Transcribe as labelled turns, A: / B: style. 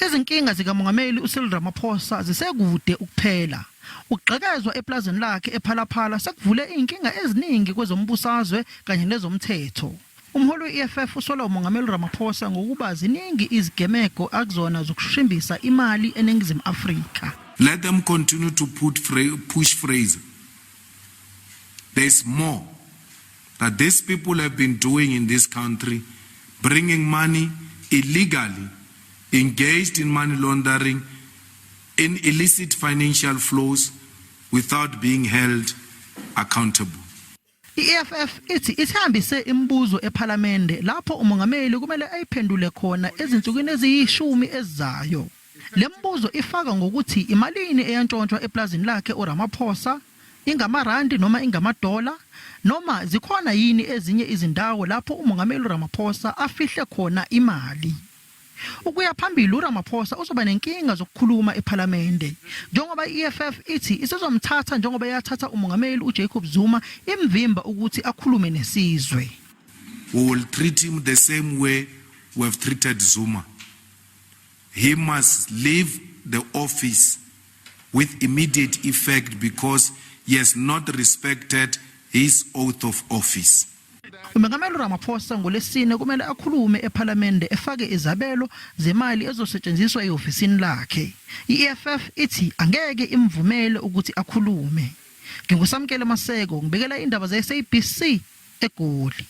A: Izinkinga zikamongameli uCyril Ramaphosa zisekude ukuphela. Ukugqekezwa eplazini lakhe ePhala sekuvule inkinga eziningi kwezombusazwe kanye nezomthetho. Umholi we-EFF usola umongameli Ramaphosa ngokuba ziningi izigemeko akuzona zokushimbisa imali eNingizimu Afrika.
B: Let them continue to push phrase. There's more that these people have been doing in this country, bringing money illegally, engaged in money laundering, in illicit financial flows without being held accountable.
A: I-EFF ithi ithambise imibuzo ePhalamende lapho umongameli kumele ayiphendule khona ezinsukwini eziyishumi ezizayo. Le mibuzo ifaka ngokuthi imalini eyantshontshwa eplazini lakhe uRamaphosa ingamarandi noma ingamadola noma zikhona yini ezinye izindawo lapho umongameli Ramaphosa afihle khona imali. Ukuya phambili uRamaphosa uzoba nenkinga zokukhuluma ePhalamende njengoba i-EFF ithi isizomthatha njengoba yathatha umongameli uJacob Zuma imvimba ukuthi akhulume nesizwe.
B: We will treat him the same way we have treated Zuma. He must leave the office with immediate effect because he has not respected his oath of office.
A: Umongameli Ramaphosa ngolesine kumele akhulume ePhalamende efake izabelo zemali ezosetshenziswa eofisini lakhe. I-EFF ithi angeke imvumele ukuthi akhulume. Ngingusamkele Maseko ngibekela indaba ze-SABC eGoli.